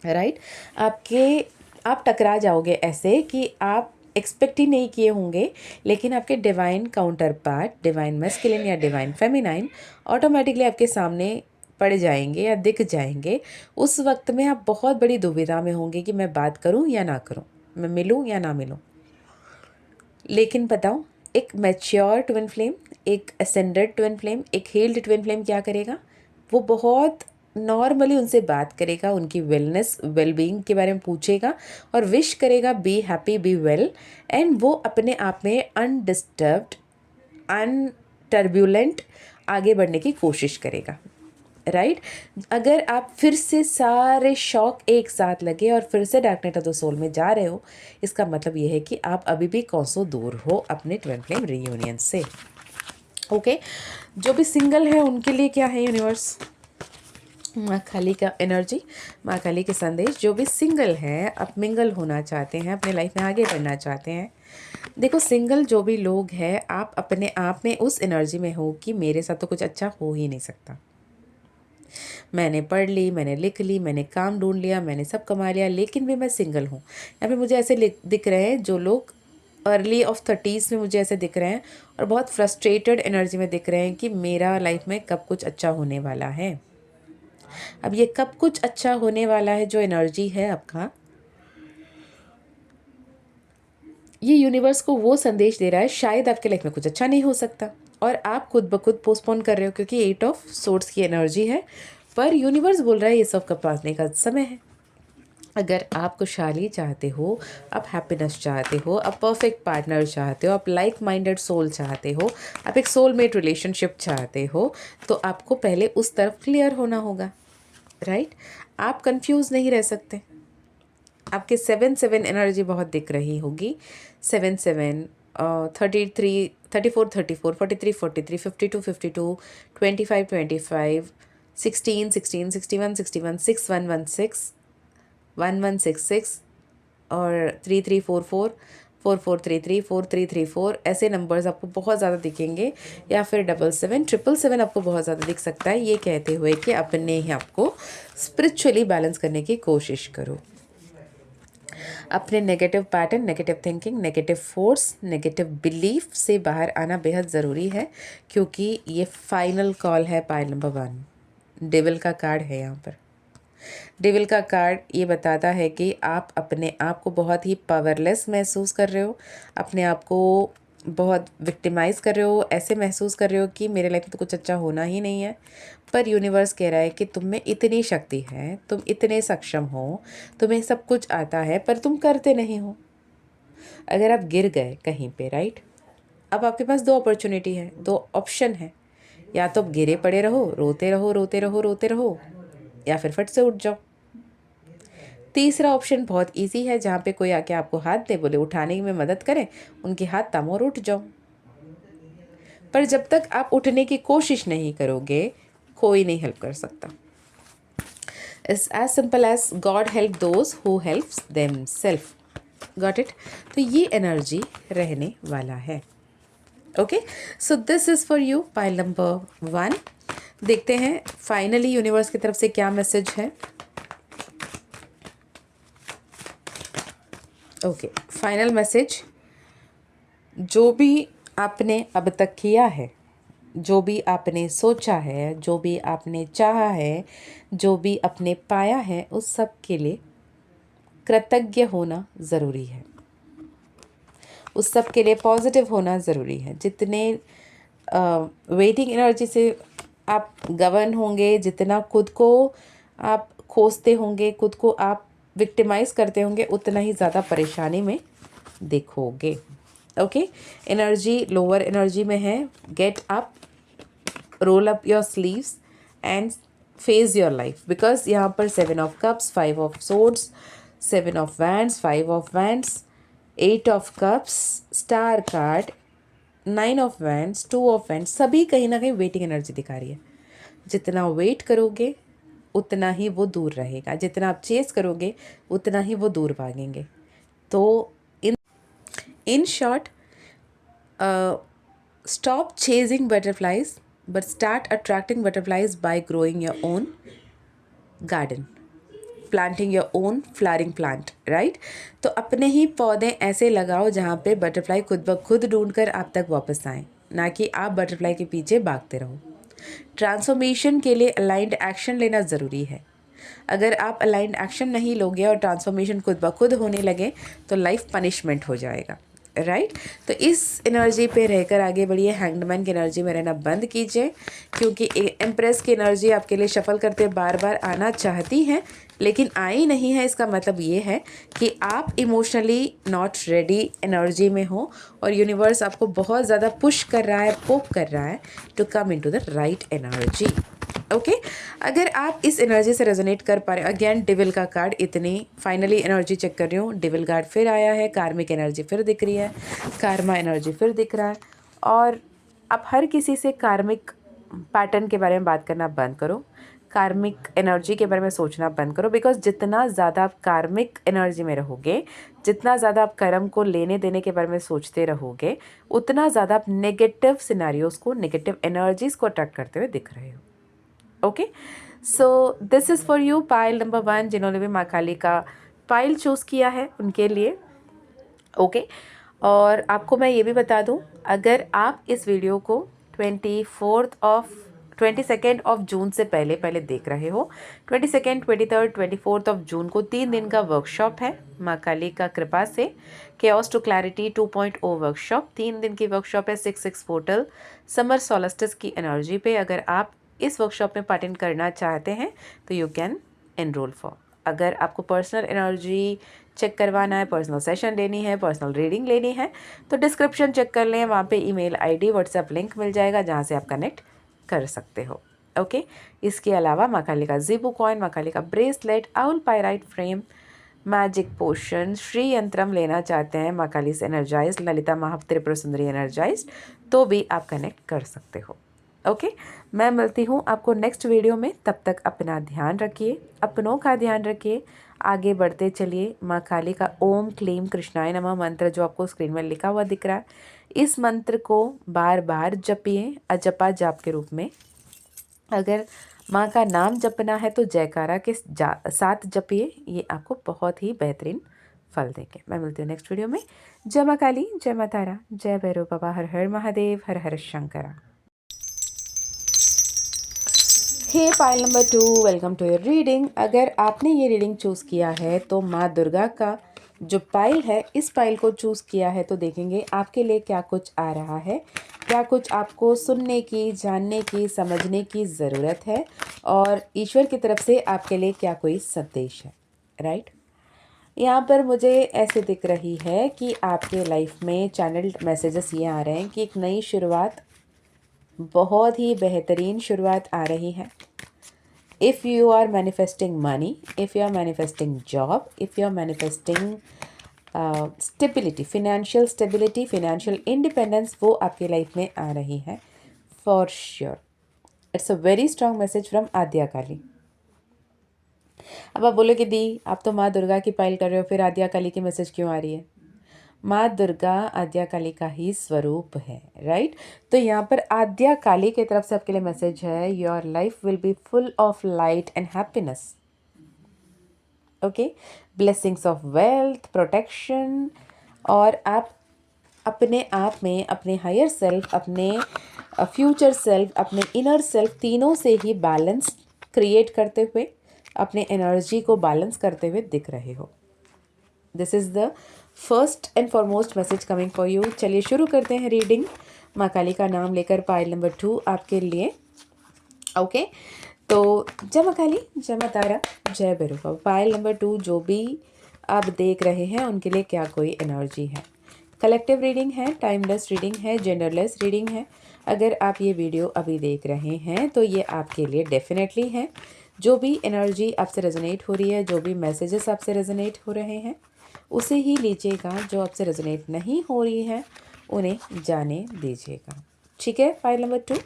राइट। आप टकरा जाओगे ऐसे कि आप एक्सपेक्ट ही नहीं किए होंगे, लेकिन आपके divine counter part, divine masculine या डिवाइन फेमिनाइन, ऑटोमेटिकली आपके सामने पड़ जाएंगे या दिख जाएंगे। उस वक्त में आप बहुत बड़ी दुविधा में होंगे कि मैं बात करूं या ना करूं, मैं मिलूं या ना मिलूं। लेकिन बताओ, एक मैच्योर ट्विन फ्लेम, एक असेंडेड ट्विन फ्लेम, एक हील्ड ट्विन फ्लेम क्या करेगा, वो बहुत नॉर्मली उनसे बात करेगा, उनकी वेलनेस वेलबींग के बारे में पूछेगा और विश करेगा be happy be well, and वो अपने आप में अनडिस्टर्ब्ड अनटर्ब्यूलेंट आगे बढ़ने की कोशिश करेगा, राइट। अगर आप फिर से सारे शौक एक साथ लगे और फिर से dark night of the soul में जा रहे हो, इसका मतलब ये है कि आप अभी भी कौसों दूर हो अपने ट्विन फ्लेम रीयूनियन से। ओके, जो भी सिंगल है उनके लिए क्या है यूनिवर्स, माँ काली का एनर्जी, माँ काली के संदेश। जो भी सिंगल है, आप मिंगल होना चाहते हैं, अपने लाइफ में आगे बढ़ना चाहते हैं, देखो सिंगल जो भी लोग हैं, आप अपने आप में उस एनर्जी में हो कि मेरे साथ तो कुछ अच्छा हो ही नहीं सकता। मैंने पढ़ ली, मैंने लिख ली, मैंने काम ढूंढ लिया, मैंने सब कमा लिया, लेकिन भी मैं सिंगल हूँ। यहाँ पे मुझे ऐसे दिख रहे हैं जो लोग अर्ली ऑफ 30s में मुझे ऐसे दिख रहे हैं और बहुत फ्रस्ट्रेटेड एनर्जी में दिख रहे हैं कि मेरा लाइफ में कब कुछ अच्छा होने वाला है। अब ये कब कुछ अच्छा होने वाला है जो एनर्जी है आपका, ये यूनिवर्स को वो संदेश दे रहा है शायद आपके लाइफ में कुछ अच्छा नहीं हो सकता और आप खुद ब खुद पोस्टपोन कर रहे हो, क्योंकि 8 ऑफ सोर्ड्स की एनर्जी है। पर यूनिवर्स बोल रहा है ये सब कब पाने का समय है। अगर आप खुशहाली चाहते हो, आप हैप्पीनेस चाहते हो, आप परफेक्ट पार्टनर चाहते हो, आप लाइक माइंडेड सोल चाहते हो, आप एक सोलमेट रिलेशनशिप चाहते हो, तो आपको पहले उस तरफ क्लियर होना होगा, राइट। आप कंफ्यूज नहीं रह सकते। आपके 7-7 एनर्जी बहुत दिख रही होगी, 7-7, 33, 34, 34, 43, 43, 52, 52, 25, 25, 16, 16, 61, 61, 6116, 1166 और 3344, 4433, 4334, ऐसे नंबर्स आपको बहुत ज़्यादा दिखेंगे, या फिर 7777 आपको बहुत ज़्यादा दिख सकता है। ये कहते हुए कि अपने ही आपको स्पिरिचुअली बैलेंस करने की कोशिश करो। अपने negative pattern, negative thinking, negative force, negative belief से बाहर आना बेहद ज़रूरी है, क्योंकि ये फाइनल कॉल है। पाइल नंबर 1 डेविल का कार्ड है। यहाँ पर डेविल का कार्ड ये बताता है कि आप अपने आप को बहुत ही पावरलेस महसूस कर रहे हो, अपने आप को बहुत विक्टिमाइज़ कर रहे हो, ऐसे महसूस कर रहे हो कि मेरे लाइफ में तो कुछ अच्छा होना ही नहीं है। पर यूनिवर्स कह रहा है कि तुम में इतनी शक्ति है, तुम इतने सक्षम हो, तुम्हें सब कुछ आता है, पर तुम करते नहीं हो। अगर आप गिर गए कहीं पे, राइट, अब आपके पास दो अपॉर्चुनिटी है, दो ऑप्शन है। या तो आप गिरे पड़े रहो, रोते रहो रोते रहो रोते रहो, या फिर फट से उठ जाओ। तीसरा ऑप्शन बहुत इजी है, जहाँ पे कोई आके आपको हाथ दे, बोले उठाने में मदद करें, उनके हाथ थामो और उठ जाओ। पर जब तक आप उठने की कोशिश नहीं करोगे, कोई नहीं हेल्प कर सकता। It's as simple as God help those who helps them self. Got it? तो ये एनर्जी रहने वाला है। Okay, so this is for you, pile number 1। देखते हैं फाइनली यूनिवर्स की तरफ से क्या मैसेज है। ओके, फाइनल मैसेज, जो भी आपने अब तक किया है, जो भी आपने सोचा है, जो भी आपने चाहा है, जो भी आपने पाया है, उस सब के लिए कृतज्ञ होना ज़रूरी है। उस सब के लिए पॉजिटिव होना ज़रूरी है। जितने वेटिंग एनर्जी से आप गवर्न होंगे, जितना खुद को आप खोजते होंगे, खुद को आप विक्टिमाइज़ करते होंगे, उतना ही ज़्यादा परेशानी में देखोगे। ओके, एनर्जी लोअर एनर्जी में है। Get up, roll up your sleeves and face your life, because यहाँ पर 7 of cups, 5 of swords, 7 of wands, 5 of wands, 8 of cups, star card, 9 of wands, 2 of wands, सभी कहीं ना कहीं वेटिंग एनर्जी दिखा रही है। जितना वेट करोगे उतना ही वो दूर रहेगा, जितना आप चेस करोगे उतना ही वो दूर भागेंगे। तो in short, stop chasing butterflies but start attracting butterflies by growing your own garden, planting your own flowering plant, right? तो अपने ही पौधे ऐसे लगाओ जहाँ पे बटरफ्लाई खुद ब खुद ढूंढ कर आप तक वापस आए, ना कि आप बटरफ्लाई के पीछे भागते रहो। ट्रांसफॉर्मेशन के लिए अलाइंड एक्शन लेना ज़रूरी है। अगर आप अलाइंड एक्शन नहीं लोगे और ट्रांसफॉर्मेशन खुद ब खुद होने लगे तो लाइफ पनिशमेंट हो जाएगा, राइट? तो इस एनर्जी पे रहकर आगे बढ़िए। हैंगमैन की एनर्जी में रहना बंद कीजिए, क्योंकि एम्प्रेस की एनर्जी आपके लिए शफल करते बार बार आना चाहती है लेकिन आई नहीं है। इसका मतलब ये है कि आप इमोशनली नॉट रेडी एनर्जी में हो और यूनिवर्स आपको बहुत ज़्यादा पुश कर रहा है, पोक कर रहा है to come into the right energy. Okay, अगर आप इस एनर्जी से रेजोनेट कर पा रहे हो, अगेन डिविल का कार्ड, इतनी फाइनली एनर्जी चेक कर रही हूँ, डिविल कार्ड फिर आया है, कार्मिक एनर्जी फिर दिख रही है, कार्मा एनर्जी फिर दिख रहा है। और आप हर किसी से कार्मिक पैटर्न के बारे में बात करना बंद करो, कार्मिक एनर्जी के बारे में सोचना बंद करो, बिकॉज जितना ज़्यादा आप कार्मिक एनर्जी में रहोगे, जितना ज़्यादा आप कर्म को लेने देने के बारे में सोचते रहोगे, उतना ज़्यादा आप नेगेटिव सिनारियोज को, नेगेटिव एनर्जीज़ को अट्रैक्ट करते हुए दिख रहे हो। Okay, so this is for you, pile number 1। जिन्होंने भी माँ काली का पाइल चूज़ किया है उनके लिए। ओके, और आपको मैं ये भी बता दूं, अगर आप इस वीडियो को 22 ऑफ जून से पहले पहले देख रहे हो, 22, 23, 24 ऑफ जून को 3 दिन का वर्कशॉप है माँ काली का कृपा से, केओस टू क्लैरिटी 2.0 वर्कशॉप। 3 दिन की वर्कशॉप है 6/6 पोर्टल समर सोलस्टिस की एनर्जी पे। अगर आप इस वर्कशॉप में पार्टिसिपेट करना चाहते हैं तो यू कैन एनरोल फॉर। अगर आपको पर्सनल एनर्जी चेक करवाना है, पर्सनल सेशन लेनी है, पर्सनल रीडिंग लेनी है, तो डिस्क्रिप्शन चेक कर लें, वहाँ पे ईमेल आईडी, व्हाट्सएप लिंक मिल जाएगा जहाँ से आप कनेक्ट कर सकते हो। ओके, इसके अलावा माँ काली का ज़ीबू कॉइन, माँ काली का bracelet, owl pyrite frame, magic potion, Shri yantram लेना चाहते हैं, माँ काली से एनर्जाइज, ललिता महात्रिपुर सुंदरी एनर्जाइज, तो भी आप कनेक्ट कर सकते हो। ओके, मैं मिलती हूँ आपको नेक्स्ट वीडियो में। तब तक अपना ध्यान रखिए, अपनों का ध्यान रखिए, आगे बढ़ते चलिए। माँ काली का ओम क्लीम कृष्णाय नमः मंत्र जो आपको स्क्रीन में लिखा हुआ दिख रहा है, इस मंत्र को बार बार जपिए अजपा जाप के रूप में। अगर माँ का नाम जपना है तो जयकारा के साथ जपिए, ये आपको बहुत ही बेहतरीन फल देंगे। मैं मिलती हूँ नेक्स्ट वीडियो में। जय माँ काली, जय माँ तारा, जय भैरव बाबा, हर हर महादेव, हर हर Shankara. Hey pile number 2, welcome to your reading. अगर आपने ये रीडिंग चूज़ किया है तो माँ दुर्गा का जो पाइल है, इस पाइल को चूज़ किया है तो देखेंगे आपके लिए क्या कुछ आ रहा है, क्या कुछ आपको सुनने की, जानने की, समझने की ज़रूरत है और ईश्वर की तरफ से आपके लिए क्या कोई संदेश है। राइट, यहाँ पर मुझे ऐसे दिख रही है कि आपके लाइफ में चैनल्ड मैसेजेस ये आ रहे हैं कि एक नई शुरुआत, बहुत ही बेहतरीन शुरुआत आ रही है। If you are manifesting money, if you are manifesting job, if you are manifesting stability, financial stability, financial independence, वो आपकी लाइफ में आ रही है for sure. It's a very strong message from Adya Kali. अब आप बोलोगे दी आप तो माँ दुर्गा की पाइल कर रहे हो, फिर आद्या काली की मैसेज क्यों आ रही है? माँ दुर्गा आद्या काली का ही स्वरूप है। राइट, तो यहाँ पर आद्या काली की तरफ से आपके लिए मैसेज है, your life will be full of light and happiness. Okay, blessings of wealth, protection, और आप अपने आप में अपने हायर सेल्फ, अपने फ्यूचर सेल्फ, अपने इनर सेल्फ, तीनों से ही बैलेंस क्रिएट करते हुए, अपने एनर्जी को बैलेंस करते हुए दिख रहे हो। This is the first and foremost message coming for you. चलिए शुरू करते हैं रीडिंग। माँ काली का नाम लेकर पाइल नंबर 2 आपके लिए। ओके, तो जय माँ काली, जय माँ तारा, जय भैरव बाबा। पाइल नंबर 2 जो भी आप देख रहे हैं उनके लिए क्या कोई एनर्जी है। कलेक्टिव रीडिंग है, टाइमलेस रीडिंग है, जेंडरलेस रीडिंग है। अगर आप ये वीडियो अभी देख रहे हैं तो ये आपके लिए डेफिनेटली है। जो भी एनर्जी आपसे रेजोनेट हो रही है, जो भी मैसेजेस आपसे रेजोनेट हो रहे हैं, उसे ही लीजिएगा। जो आपसे रेजोनेट नहीं हो रही है उन्हें जाने दीजिएगा। ठीक है, पाइल नंबर 2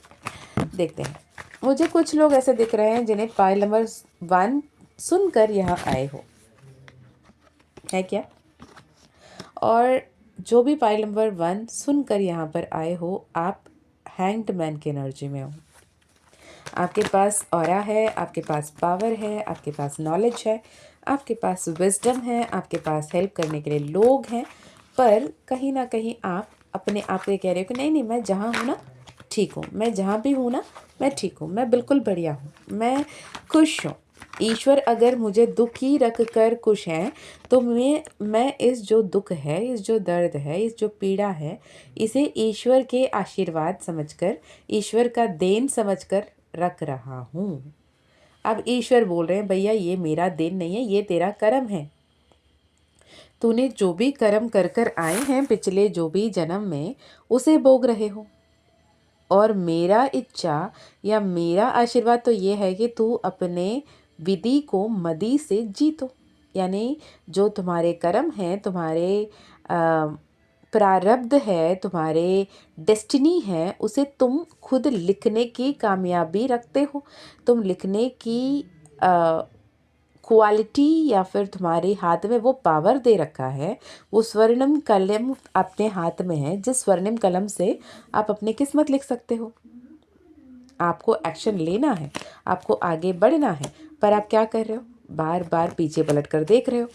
देखते हैं। मुझे कुछ लोग ऐसे दिख रहे हैं जिन्हें पाइल नंबर 1 सुनकर यहाँ आए हो, है क्या? और जो भी पाइल नंबर 1 सुनकर यहाँ पर आए हो, आप हैंग्ड मैन की एनर्जी में हो। आपके पास ऑरा है, आपके पास पावर है, आपके पास नॉलेज है, आपके पास विजडम है, आपके पास हेल्प करने के लिए लोग हैं, पर कहीं ना कहीं आप अपने आप को कह रहे हो कि नहीं नहीं, मैं जहाँ हूँ ना ठीक हूँ, मैं जहाँ भी हूँ ना मैं ठीक हूँ, मैं बिल्कुल बढ़िया हूँ, मैं खुश हूँ। ईश्वर अगर मुझे दुखी रख कर खुश है तो मैं इस जो दुख है, इस जो दर्द है, इस जो पीड़ा है, इसे ईश्वर के आशीर्वाद समझकर, ईश्वर का देन समझकर रख रहा हूँ। अब ईश्वर बोल रहे हैं भैया ये मेरा देन नहीं है, ये तेरा कर्म है। तूने जो भी कर्म कर कर आए हैं पिछले जो भी जन्म में, उसे भोग रहे हो। और मेरा इच्छा या मेरा आशीर्वाद तो ये है कि तू अपने विधि को मदी से जीतो। यानी जो तुम्हारे कर्म हैं, तुम्हारे प्रारब्ध है, तुम्हारे डेस्टिनी है, उसे तुम खुद लिखने की कामयाबी रखते हो। तुम लिखने की क्वालिटी या फिर तुम्हारे हाथ में वो पावर दे रखा है। वो स्वर्णिम कलम अपने हाथ में है, जिस स्वर्णिम कलम से आप अपनी किस्मत लिख सकते हो। आपको एक्शन लेना है, आपको आगे बढ़ना है, पर आप क्या कर रहे हो? बार बार पीछे पलट कर देख रहे हो।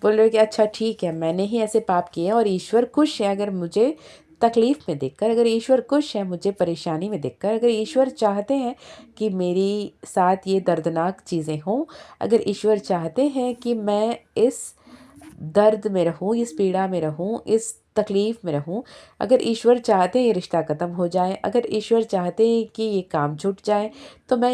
बोल रहे हो कि अच्छा ठीक है, मैंने ही ऐसे पाप किए और ईश्वर खुश है अगर मुझे तकलीफ़ में देखकर, अगर ईश्वर खुश है मुझे परेशानी में देखकर, अगर ईश्वर चाहते हैं कि मेरी साथ ये दर्दनाक चीज़ें हों, अगर ईश्वर चाहते हैं कि मैं इस दर्द में रहूं, इस पीड़ा में रहूं, इस तकलीफ़ में रहूं, अगर ईश्वर चाहते हैं ये रिश्ता ख़त्म हो जाए, अगर ईश्वर चाहते हैं कि ये काम छूट जाए, तो मैं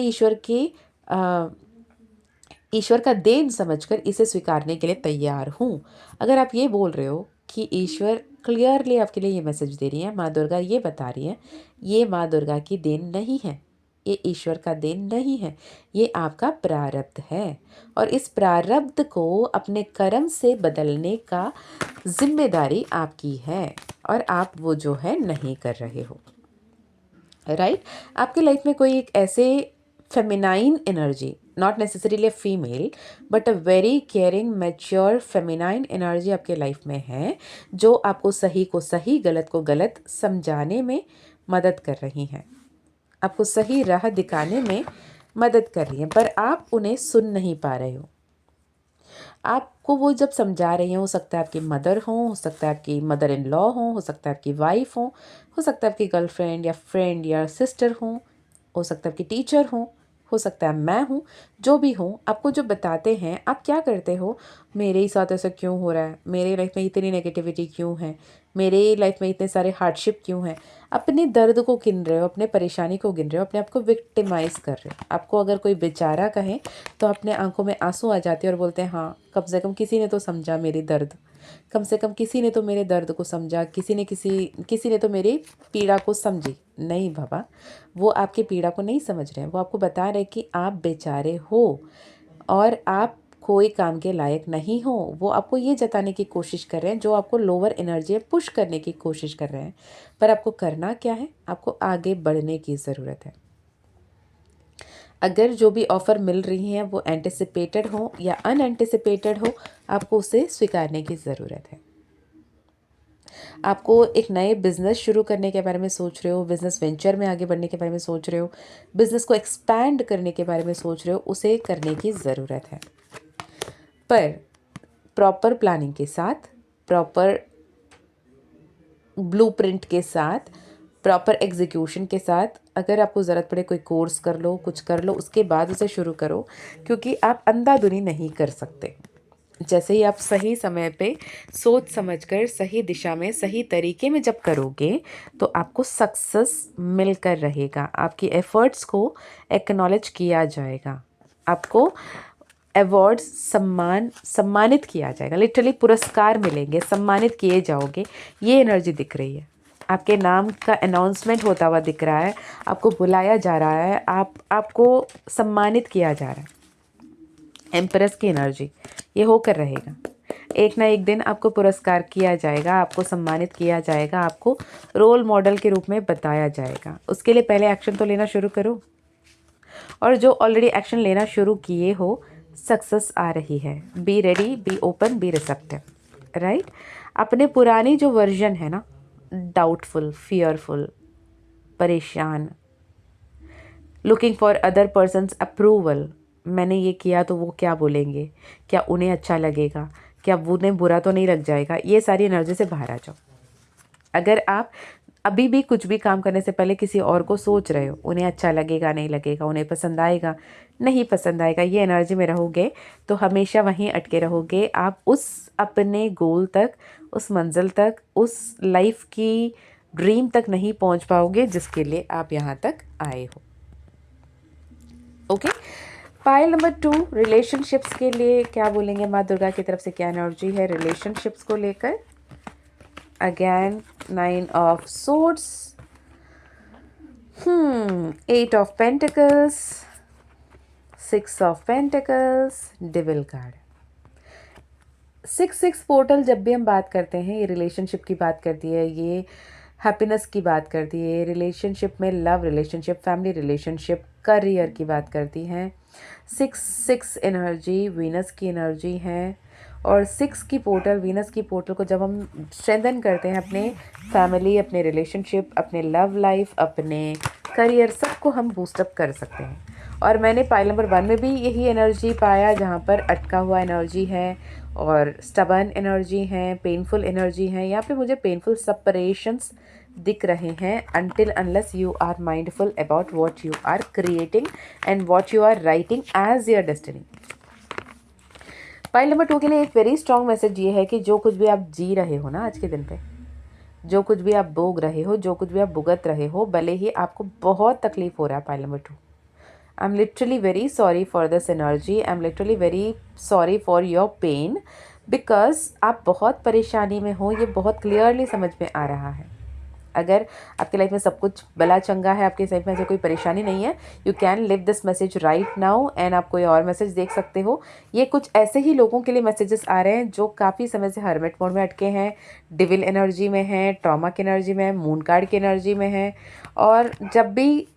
ईश्वर का देन समझकर इसे स्वीकारने के लिए तैयार हूँ। अगर आप ये बोल रहे हो कि ईश्वर क्लियरली आपके लिए ये मैसेज दे रही है, माँ दुर्गा ये बता रही है, ये माँ दुर्गा की देन नहीं है, ये ईश्वर का देन नहीं है, ये आपका प्रारब्ध है। और इस प्रारब्ध को अपने कर्म से बदलने का जिम्मेदारी आपकी है और आप वो जो है नहीं कर रहे हो। राइट, आपकी लाइफ में कोई एक ऐसे feminine energy, not necessarily a female but a very caring mature feminine energy आपके लाइफ में है, जो आपको सही को सही, गलत को गलत समझाने में मदद कर रही हैं, आपको सही राह दिखाने में मदद कर रही हैं, पर आप उन्हें सुन नहीं पा रहे हो। आपको वो जब समझा रही हैं, हो सकता है आपकी मदर हो सकता है आपकी मदर इन लॉ हो सकता है आपकी वाइफ हो सकता है आपकी गर्लफ्रेंड या फ्रेंड या सिस्टर हो सकता है आपकी टीचर हो हो सकता है मैं हूँ, जो भी हूँ, आपको जो बताते हैं, आप क्या करते हो, मेरे ही साथ ऐसा क्यों हो रहा है, मेरे लाइफ में इतनी नेगेटिविटी क्यों है, मेरे लाइफ में इतने सारे हार्डशिप क्यों हैं। अपने दर्द को गिन रहे हो, अपने परेशानी को गिन रहे हो, अपने आप को विक्टिमाइज़ कर रहे हो। आपको अगर कोई बेचारा कहे तो अपने आंखों में आंसू आ जाते हैं और बोलते हैं हाँ, कम से कम किसी ने तो समझा मेरी दर्द, कम से कम किसी ने तो मेरे दर्द को समझा, किसी ने तो मेरी पीड़ा को समझी। नहीं बाबा, वो आपकी पीड़ा को नहीं समझ रहे हैं, वो आपको बता रहे हैं कि आप बेचारे हो और आप कोई काम के लायक नहीं हो। वो आपको ये जताने की कोशिश कर रहे हैं, जो आपको लोअर एनर्जी पुश करने की कोशिश कर रहे हैं। पर आपको करना क्या है, आपको आगे बढ़ने की ज़रूरत है। अगर जो भी ऑफ़र मिल रही हैं वो एंटिसिपेटेड हो या अनएंटिसिपेटेड हो, आपको उसे स्वीकारने की ज़रूरत है। आपको एक नए बिज़नेस शुरू करने के बारे में सोच रहे हो, बिज़नेस वेंचर में आगे बढ़ने के बारे में सोच रहे हो, बिज़नेस को एक्सपैंड करने के बारे में सोच रहे हो, उसे करने की ज़रूरत है। पर प्रॉपर प्लानिंग के साथ, प्रॉपर ब्लूप्रिंट के साथ, प्रॉपर एग्जीक्यूशन के साथ, अगर आपको ज़रूरत पड़े कोई कोर्स कर लो, कुछ कर लो, उसके बाद उसे शुरू करो, क्योंकि आप अंधाधुनी नहीं कर सकते। जैसे ही आप सही समय पे सोच समझकर सही दिशा में सही तरीके में जब करोगे तो आपको सक्सेस मिलकर रहेगा, आपकी एफ़र्ट्स को एक्नॉलेज किया जाएगा, आपको अवार्ड्स सम्मानित किया जाएगा, लिटरली पुरस्कार मिलेंगे, सम्मानित किए जाओगे। ये एनर्जी दिख रही है, आपके नाम का अनाउंसमेंट होता हुआ दिख रहा है, आपको बुलाया जा रहा है, आपको सम्मानित किया जा रहा है। एम्प्रेस की एनर्जी ये होकर रहेगा। एक ना एक दिन आपको पुरस्कार किया जाएगा, आपको सम्मानित किया जाएगा, आपको रोल मॉडल के रूप में बताया जाएगा। उसके लिए पहले एक्शन तो लेना शुरू करो, और जो ऑलरेडी एक्शन लेना शुरू किए हो, सक्सेस आ रही है। Be ready, be open, be receptive, right. अपने पुरानी जो वर्जन है ना, डाउटफुल, फियरफुल, परेशान, looking for other persons approval, मैंने ये किया तो वो क्या बोलेंगे, क्या उन्हें अच्छा लगेगा, क्या उन्हें बुरा तो नहीं लग जाएगा, ये सारी एनर्जी से बाहर आ जाओ। अगर आप अभी भी कुछ भी काम करने से पहले किसी और को सोच रहे हो, उन्हें अच्छा लगेगा नहीं लगेगा, उन्हें पसंद आएगा नहीं पसंद आएगा, ये एनर्जी में रहोगे तो हमेशा वहीं अटके रहोगे। आप उस अपने गोल तक, उस मंजिल तक, उस लाइफ की ड्रीम तक नहीं पहुंच पाओगे जिसके लिए आप यहाँ तक आए हो। ओके, पाइल नंबर 2, रिलेशनशिप्स के लिए क्या बोलेंगे माँ दुर्गा की तरफ से, क्या एनर्जी है रिलेशनशिप्स को लेकर। Again 9 of swords, 8 of pentacles, 6 of pentacles, devil card. 6 portal जब भी हम बात करते हैं, ये रिलेशनशिप की बात करती है, ये हैप्पीनेस की बात करती है, रिलेशनशिप में love relationship, family relationship, career की बात करती हैं। 6 एनर्जी वीनस की एनर्जी है, और 6 की पोर्टल, वीनस की पोर्टल को जब हम स्ट्रेंथन करते हैं, अपने फैमिली, अपने रिलेशनशिप, अपने लव लाइफ, अपने करियर, सबको हम बूस्टअप कर सकते हैं। और मैंने पाइल नंबर 1 में भी यही एनर्जी पाया, जहाँ पर अटका हुआ एनर्जी है और स्टबर्न एनर्जी है, पेनफुल एनर्जी है। यहाँ पे मुझे पेनफुल सेपरेशंस दिख रहे हैं, until unless you are mindful about what you are creating and what you are writing as your destiny. Pile number 2 के लिए एक वेरी स्ट्रॉन्ग मैसेज ये है कि जो कुछ भी आप जी रहे हो ना आज के दिन पे, जो कुछ भी आप भोग रहे हो, जो कुछ भी आप भुगत रहे हो, भले ही आपको बहुत तकलीफ हो रहा है, pile number 2, I am literally very sorry for this energy, I am literally very sorry for your pain, because आप बहुत परेशानी में हो, ये बहुत क्लियरली समझ में आ रहा है। अगर आपके लाइफ में सब कुछ भला चंगा है, आपके लाइफ में ऐसे कोई परेशानी नहीं है, you can live this message right now, and आप कोई और मैसेज देख सकते हो। ये कुछ ऐसे ही लोगों के लिए मैसेजेस आ रहे हैं जो काफ़ी समय से हर्मिट मोड में अटके हैं, डिविल एनर्जी में हैं, ट्रॉमा की एनर्जी में है, मून कार्ड की एनर्जी में है, और जब भी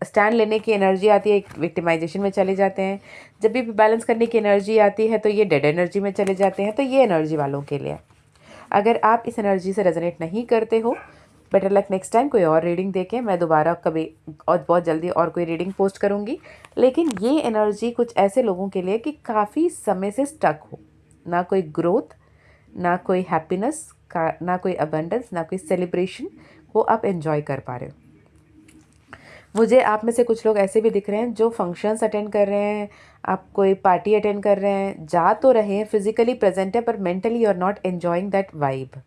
स्टैंड लेने की एनर्जी आती है, विक्टिमाइजेशन में चले जाते हैं। जब भी बैलेंस करने की एनर्जी आती है तो ये डेड एनर्जी में चले जाते हैं। तो ये एनर्जी वालों के लिए, अगर आप इस एनर्जी से रेजोनेट नहीं करते हो, बेटर लक नेक्स्ट टाइम कोई और रीडिंग देखें। मैं दोबारा कभी और बहुत जल्दी और कोई रीडिंग पोस्ट करूँगी। लेकिन ये एनर्जी कुछ ऐसे लोगों के लिए कि काफ़ी समय से स्टक हो, ना कोई ग्रोथ, ना कोई हैप्पीनेस का, ना कोई अबंडेंस, ना कोई सेलिब्रेशन को आप एंजॉय कर पा रहे हो। मुझे आप में से कुछ लोग ऐसे भी दिख रहे हैं जो फंक्शंस अटेंड कर रहे हैं, आप कोई पार्टी अटेंड कर रहे हैं, जा तो रहे हैं, फिजिकली प्रेजेंट है, पर mentally you are not enjoying that vibe,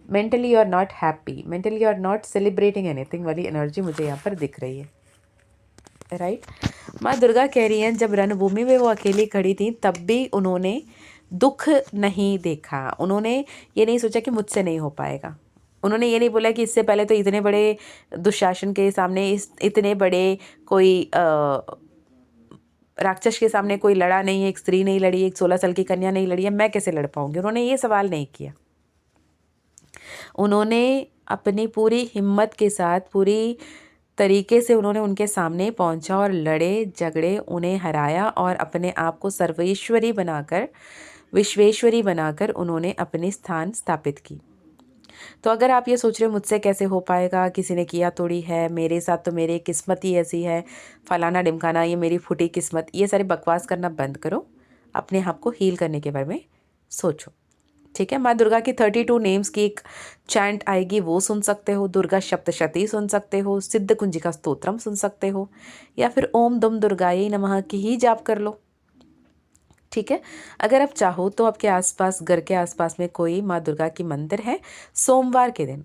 mentally you are not happy, mentally you are not celebrating anything वाली एनर्जी मुझे यहाँ पर दिख रही है। राइट। माँ दुर्गा कह रही हैं जब रणभूमि में वो अकेली खड़ी थी तब भी उन्होंने दुख नहीं देखा, उन्होंने ये नहीं सोचा कि मुझसे नहीं हो पाएगा, उन्होंने ये नहीं बोला कि इससे पहले तो इतने बड़े दुशासन के सामने, इतने बड़े कोई राक्षस के सामने कोई लड़ा नहीं है, एक स्त्री नहीं लड़ी, एक 16 साल की कन्या नहीं लड़ी है, मैं कैसे लड़ पाऊंगी। उन्होंने ये सवाल नहीं किया, उन्होंने अपनी पूरी हिम्मत के साथ, पूरी तरीके से उन्होंने उनके सामने पहुंचा और लड़े झगड़े, उन्हें हराया और अपने आप को सर्वेश्वरी बनाकर, विश्वेश्वरी बनाकर उन्होंने अपने स्थान स्थापित की। तो अगर आप ये सोच रहे हो मुझसे कैसे हो पाएगा, किसी ने किया थोड़ी है, मेरे साथ तो मेरी किस्मत ही ऐसी है, फलाना ढिमकाना, ये मेरी फूटी किस्मत, ये सारे बकवास करना बंद करो, अपने आप को हील करने के बारे में सोचो। ठीक है। माँ दुर्गा की 32 नेम्स की एक चैंट आएगी, वो सुन सकते हो, दुर्गा सप्तशती सुन सकते हो, सिद्ध कुंजिका स्तोत्रम सुन सकते हो, या फिर ओम दम दुर्गाये नमः की ही जाप कर लो। ठीक है। अगर आप चाहो तो आपके आसपास, घर के आसपास में कोई माँ दुर्गा की मंदिर है, सोमवार के दिन,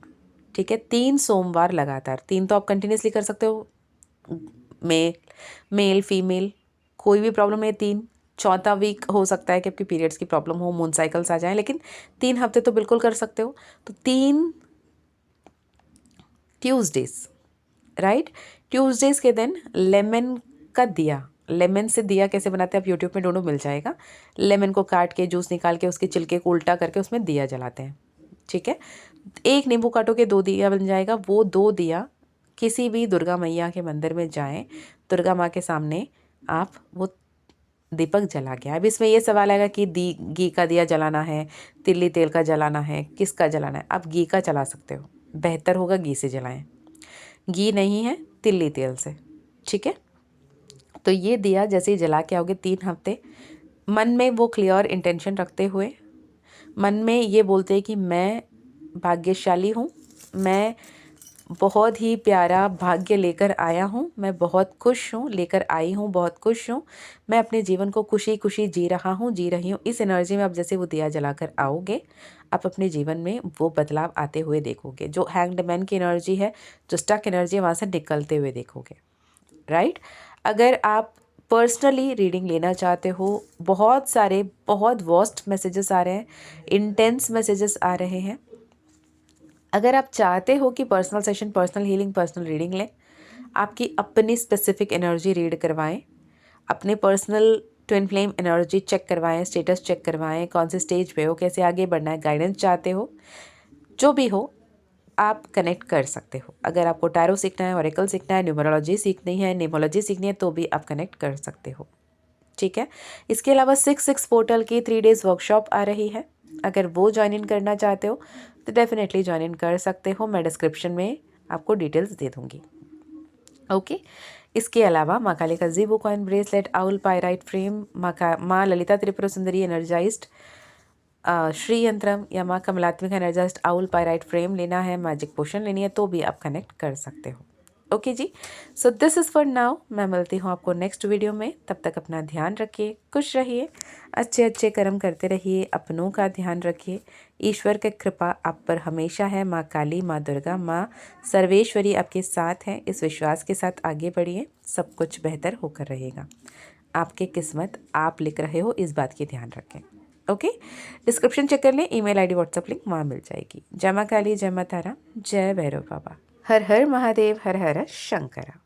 ठीक है, 3 सोमवार लगातार, 3 तो आप कंटिन्यूसली कर सकते हो, मेल फीमेल कोई भी प्रॉब्लम है, 3, चौथा वीक हो सकता है कि आपकी पीरियड्स की प्रॉब्लम हो, मून साइकिल्स आ जाएं, लेकिन 3 हफ्ते तो बिल्कुल कर सकते हो। तो 3 ट्यूसडेज, राइट, ट्यूसडेज के दिन लेमन का दिया, लेमन से दिया कैसे बनाते हैं आप यूट्यूब में ढूंढो, मिल जाएगा। लेमन को काट के, जूस निकाल के, उसके छिलके को उल्टा करके उसमें दिया जलाते हैं। ठीक है। एक नींबू काटो के 2 दिया बन जाएगा। वो 2 दिया किसी भी दुर्गा मैया के मंदिर में जाएं, दुर्गा माँ के सामने आप वो दीपक जला के। अब इसमें ये सवाल आएगा कि घी का दिया जलाना है, तिल्ली तेल का जलाना है, किसका जलाना है। आप घी का जला सकते हो, बेहतर होगा घी से जलाएं, घी नहीं है तिल्ली तेल से। ठीक है। तो ये दिया जैसे ही जला के आओगे 3 हफ्ते, मन में वो क्लियर इंटेंशन रखते हुए, मन में ये बोलते हैं कि मैं भाग्यशाली हूँ, मैं बहुत ही प्यारा भाग्य लेकर आया हूँ, मैं बहुत खुश हूँ, लेकर आई हूँ, बहुत खुश हूँ, मैं अपने जीवन को खुशी खुशी जी रहा हूँ, जी रही हूँ। इस एनर्जी में आप जैसे वो दिया जलाकर आओगे, आप अपने जीवन में वो बदलाव आते हुए देखोगे। जो हैंग्ड मैन की एनर्जी है, जो स्टक एनर्जी है, वहाँ से निकलते हुए देखोगे। राइट। अगर आप पर्सनली रीडिंग लेना चाहते हो, बहुत सारे, बहुत वर्स्ट मैसेजेस आ रहे हैं, इंटेंस मैसेजेस आ रहे हैं। अगर आप चाहते हो कि personal session, personal healing, personal reading लें, आपकी अपनी स्पेसिफिक एनर्जी रीड करवाएं, अपने personal twin flame energy check करवाएं, स्टेटस चेक करवाएं, कौन से स्टेज पे हो, कैसे आगे बढ़ना है, गाइडेंस चाहते हो, जो भी हो आप कनेक्ट कर सकते हो। अगर आपको टैरो सीखना है, ऑरेकल सीखना है, न्यूमरोलॉजी सीखनी है, नेमोलॉजी सीखनी है, तो भी आप कनेक्ट कर सकते हो। ठीक है। इसके अलावा 6 पोर्टल की 3 डेज़ वर्कशॉप आ रही है, अगर वो ज्वाइन इन करना चाहते हो तो डेफिनेटली ज्वाइन इन कर सकते हो। मैं डिस्क्रिप्शन में आपको डिटेल्स दे दूँगी। ओके। इसके अलावा माँ काली का Zibu coin bracelet, owl pyrite frame, माँ ललिता त्रिपुरा सुंदरी एनर्जाइज्ड श्री यंत्रम या माँ Kamalatmika energised owl pyrite frame लेना है, मैजिक पोशन लेनी है, तो भी आप कनेक्ट कर सकते हो। ओके जी। So this is for now. मैं मिलती हूँ आपको नेक्स्ट वीडियो में। तब तक अपना ध्यान रखिए, खुश रहिए, अच्छे अच्छे कर्म करते रहिए, अपनों का ध्यान रखिए। ईश्वर की कृपा आप पर हमेशा है। माँ काली, माँ दुर्गा, माँ सर्वेश्वरी आपके साथ हैं। इस विश्वास के साथ आगे बढ़िए, सब कुछ बेहतर होकर रहेगा। आपकी किस्मत आप लिख रहे हो, इस बात की ध्यान रखें। ओके। डिस्क्रिप्शन चेक कर लें, ईमेल आईडी, व्हाट्सएप लिंक वहाँ मिल जाएगी। जय माँ काली, जय माँ तारा, जय भैरव बाबा। हर हर महादेव, हर हर शंकरा।